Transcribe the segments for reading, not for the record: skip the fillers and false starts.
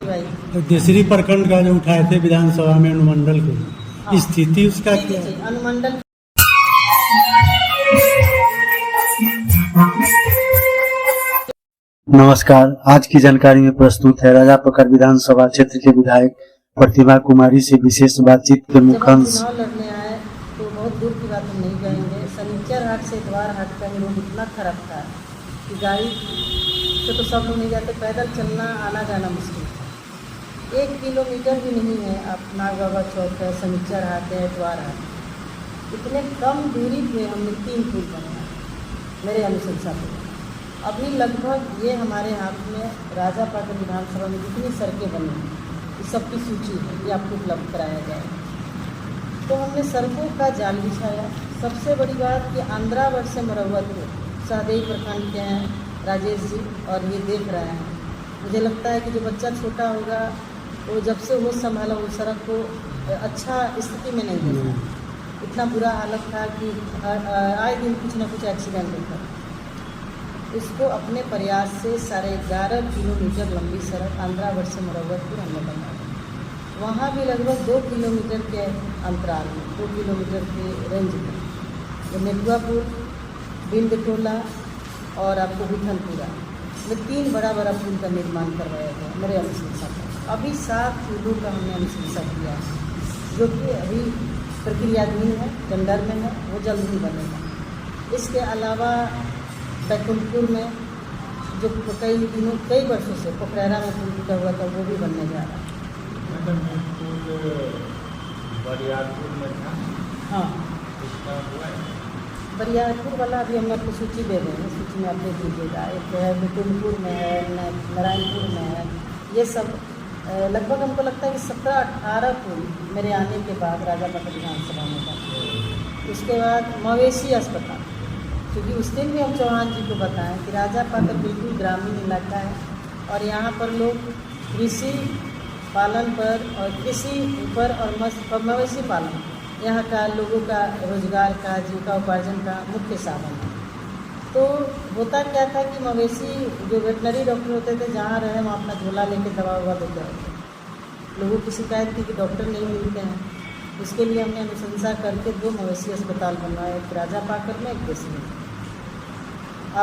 तो देसरी प्रखंड का जो उठाए थे विधानसभा में अनुमंडल को, हाँ। स्थिति उसका क्या है? अनुमंडल नमस्कार, आज की जानकारी में प्रस्तुत है राजापकर विधानसभा क्षेत्र के विधायक प्रतिभा कुमारी से विशेष बातचीत के जब हम मुख्यांश। चुनाव लड़ने आए तो बहुत दूर की बात हम नहीं कहेंगे। शनिचर हाट से इतवार हाट का रोड इतना खराब था कि गाड़ी से तो सब लोग नहीं जाते, पैदल चलना आना जाना मुश्किल था। 1 किलोमीटर भी नहीं है। आप नाग बाबा चौक है, शनिचर हाट है, इतवार हाट, इतने कम दूरी पे हमने 3 पुल बनाया मेरे अनुशंसा पर। अभी लगभग ये हमारे हाथ में राजापाकर विधानसभा में जितनी सड़कें बनी हैं इस सबकी सूची है, ये आपको उपलब्ध कराया जाएगा। तो हमने सड़कों का जाल बिछाया। सबसे बड़ी बात कि आंध्रावर्ष से मरवत को सहदेई प्रखंड के हैं राजेश जी, और ये देख रहे हैं। मुझे लगता है कि जो बच्चा छोटा होगा वो जब से वो संभाला वो सड़क को अच्छा स्थिति में नहीं देखा। इतना बुरा हालत था कि आए दिन कुछ ना कुछ एक्सीडेंट होता। इसको अपने प्रयास से 11.5 किलोमीटर लंबी सड़क आंध्रावर्ष से मरवतपुर हमने बनाया। वहाँ भी लगभग 2 किलोमीटर के अंतराल में, 2 किलोमीटर के रेंज में वो नेटुआपुर, बिंदटोला और आपको बिठनपुरा में 3 बड़ा पुल का निर्माण करवाया गया मेरे अनुशंसा पर। अभी 7 पुलों का हमने अनुशंसा किया है जो कि अभी प्रक्रियाधीन है, टेंडर में है, वो जल्द ही बनेगा। इसके अलावा बैकुंठपुर में जो कई वर्षों से पोखरेरा में पुल टूटा हुआ था वो भी बनने जा रहा है। हाँ, बरियारपुर वाला अभी हम आपको सूची दे रहे हैं, सूची में आप देख लीजिएगा। एक है बैकुंठपुर में है, नारायणपुर में है। ये सब लगभग हमको लगता है कि 17-18 पुल मेरे आने के बाद राजापाकर विधानसभा में था। उसके बाद मवेशी अस्पताल, क्योंकि उस दिन भी हम चौहान जी को बताएं कि राजापाकर बिल्कुल ग्रामीण इलाका है और यहाँ पर लोग कृषि पालन पर और कृषि पर और मवेशी पालन यहाँ का लोगों का रोजगार का, जीविका उपार्जन का मुख्य साधन है। तो होता क्या था कि मवेशी जो वेटनरी डॉक्टर होते थे जहाँ रहे वहाँ अपना झोला लेके दवा उवा देते रहते। लोगों की शिकायत थी कि डॉक्टर नहीं मिलते हैं। इसके लिए हमने अनुशंसा करके 2 मवेशी अस्पताल बनवाए, एक राजापाकर में, एक देसरी में।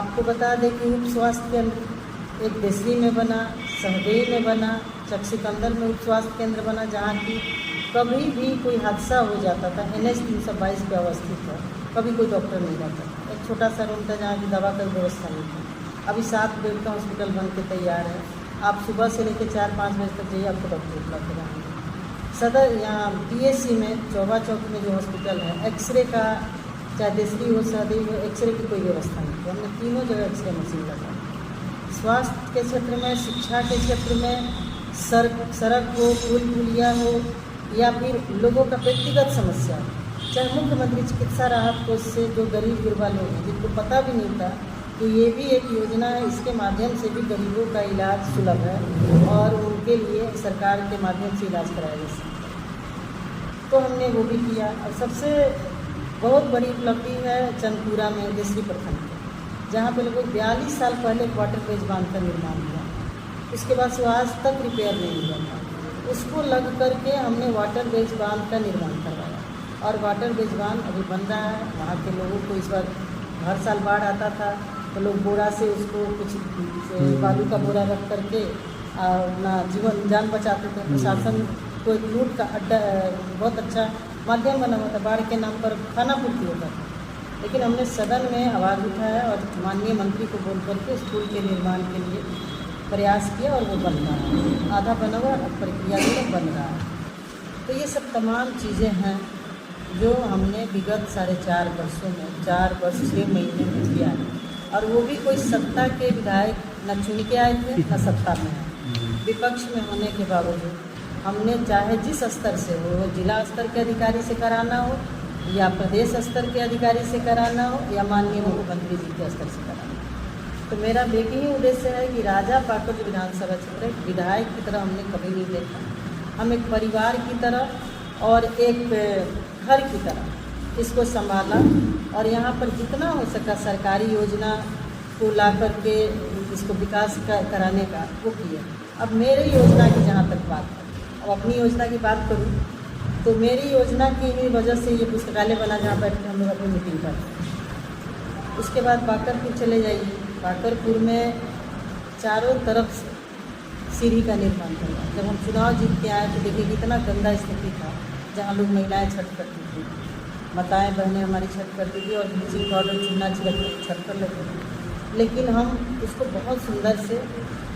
आपको बता दें कि उप स्वास्थ्य केंद्र एक देसरी में बना, सहदेई में बना, चकसिकंदर में उप स्वास्थ्य केंद्र बना, जहाँ की कभी भी कोई हादसा हो जाता था। NH 322 पे अवस्थित है, कभी कोई डॉक्टर नहीं रहता था। एक छोटा सा रूम था जहाँ की दवा का व्यवस्था नहीं थी। अभी 7 बेड का हॉस्पिटल बन के तैयार है। आप सुबह से लेकर 4-5 बजे तक जाइए, आपको डॉक्टर उपलब्ध रहेंगे। सदर यहाँ PSC में चौबा चौक में जो हॉस्पिटल है, एक्सरे का चाहे देसरी हो सहदेई हो, एक्सरे की कोई व्यवस्था नहीं थी। हमने तीनों जगह एक्सरे मशीन लगा। स्वास्थ्य के क्षेत्र में, शिक्षा के क्षेत्र में, सड़क हो, पुल पुलिया हो या फिर लोगों का व्यक्तिगत समस्या, चाहे मुख्यमंत्री चिकित्सा राहत कोष से जो गरीब गुरबा लोग हैं जिनको पता भी नहीं था कि ये भी एक योजना है, इसके माध्यम से भी गरीबों का इलाज सुलभ है और उनके लिए सरकार के माध्यम से इलाज कराया जा सकता है। तो हमने वो भी किया। और सबसे बहुत बड़ी उपलब्धि है चंदपुरा में देसरी प्रखंड, जहाँ पे लगभग 42 साल पहले एक वाटर बेज बांध का निर्माण हुआ। उसके बाद से आज तक रिपेयर नहीं हुआ था। उसको लग करके हमने वाटर बेज बांध का निर्माण करवाया और वाटर बेज बांध अभी बन रहा है। वहाँ के लोगों को इस बार हर साल बाढ़ आता था तो लोग बोरा से उसको कुछ बालू का बोरा रख करके अपना जान बचाते थे। प्रशासन को एक लूट का अड्डा, बहुत अच्छा माध्यम बना हुआ था। बाढ़ के नाम पर खाना पूर्ति होता था, लेकिन हमने सदन में आवाज़ उठाया और माननीय मंत्री को बोल करके उस पुल के निर्माण के लिए प्रयास किया और वो बन रहा है। आधा बना हुआ, प्रक्रिया में बन रहा है। तो ये सब तमाम चीज़ें हैं जो हमने विगत 4.5 वर्षों में, 4 वर्ष 6 महीने में किया है। और वो भी कोई सत्ता के विधायक न चुन के आए थे न सत्ता में है। विपक्ष में होने के बावजूद हमने चाहे जिस स्तर से हो, जिला स्तर के अधिकारी से कराना हो या प्रदेश स्तर के अधिकारी से कराना हो या माननीय मुख्यमंत्री जी के स्तर से कराना हो। तो मेरा एक ही उद्देश्य है कि राजापाकर विधानसभा क्षेत्र विधायक की तरह हमने कभी नहीं देखा। हम एक परिवार की तरह और एक घर की तरह इसको संभाला और यहाँ पर जितना हो सका सरकारी योजना को ला करके इसको विकास कराने का वो किया। अब मेरी योजना की जहाँ तक बात है, अब अपनी योजना की बात करूँ तो मेरी योजना की ही वजह से ये पुस्तकालय बना जहाँ बैठ के हम लोग अपनी मीटिंग करते हैं। उसके बाद बाकरपुर चले जाइए, बाकरपुर में चारों तरफ से सीढ़ी का निर्माण करना। जब हम चुनाव जीत के आए तो देखिए कितना गंदा स्थिति था, जहाँ लोग महिलाएं छठ करती थी, माताएं बहनें हमारी छठ करती थी और ब्लीचिंग पाउडर चूना छिड़क के छठ कर लेते थे। लेकिन हम उसको बहुत सुंदर से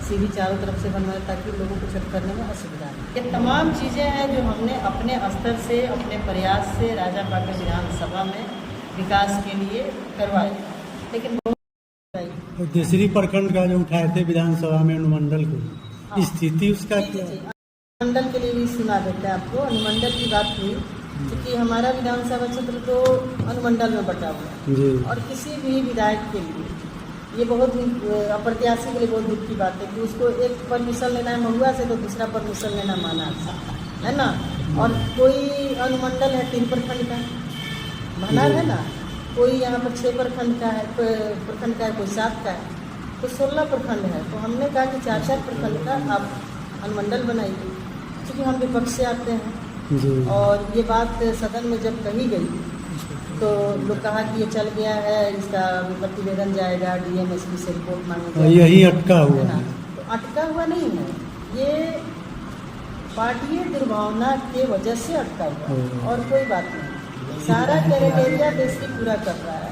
सीढ़ी चारों तरफ से बनवाए ताकि लोगों को छठ करने में असुविधा नहीं। ये तमाम चीज़ें हैं जो हमने अपने स्तर से, अपने प्रयास से राजापाकर विधानसभा में विकास के लिए करवाए। लेकिन तो दूसरी प्रखंड का जो उठाए थे विधानसभा में अनुमंडल को, स्थिति उसका क्या? अनुमंडल के लिए भी सुना देते हैं आपको। अनुमंडल की बात हुई क्योंकि हमारा विधानसभा क्षेत्र तो अनुमंडल में बटा हुआ है और किसी भी विधायक के लिए ये बहुत अप्रत्याशी के लिए बहुत दुख की बात है कि उसको एक परमिशन लेना है महुआ से तो दूसरा परमिशन लेना माना है ना। और कोई अनुमंडल है 3 प्रखंड का, भनार है ना, कोई यहाँ पर 6 प्रखंड का है, प्रखंड का है, कोई 7 का है, तो 16 प्रखंड है। तो हमने कहा कि 4-4 प्रखंड का आप अनुमंडल बनाइए, क्योंकि हम विपक्ष से आते हैं। और ये बात सदन में जब कही गई तो लोग कहा कि ये चल गया है, इसका प्रतिवेदन जाएगा, DMSP से रिपोर्ट मांगेगा, यही अटका हुआ है। तो अटका हुआ नहीं है, ये पार्टी दुर्भावना के वजह से अटका हुआ और कोई बात नहीं। सारा क्राइटेरिया देश की पूरा कर रहा है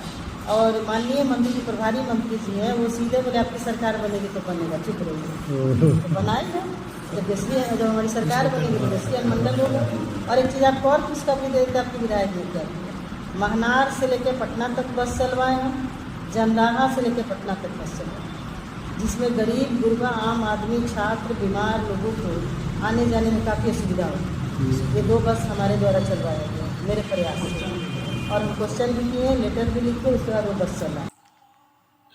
और माननीय मंत्री जी, प्रभारी मंत्री जी हैं, वो सीधे बोले आपकी सरकार बनेगी तो बनेगा, चुप रहिए, तो बनाएगा। जब हमारी सरकार बनेगी तो देश अनुमंडल होगा। और एक चीज़ आपको और खुशखबरी देते आपके विधायक ने क्या, महनार से लेकर पटना तक बस चलवाए हैं, जमदाहा से लेकर पटना तक बस चलवाए, जिसमें गरीब गुरबा आम आदमी, छात्र, बीमार लोगों को आने जाने में काफ़ी असुविधा होती। ये 2 बस हमारे द्वारा चलवाया गया मेरे प्रयास से, और हम क्वेश्चन भी किए, लेटर भी लिखे, उसके बाद वो बस चला।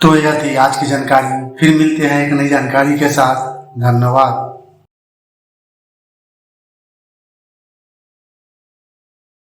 तो यह थी आज की जानकारी। फिर मिलते हैं एक नई जानकारी के साथ। धन्यवाद।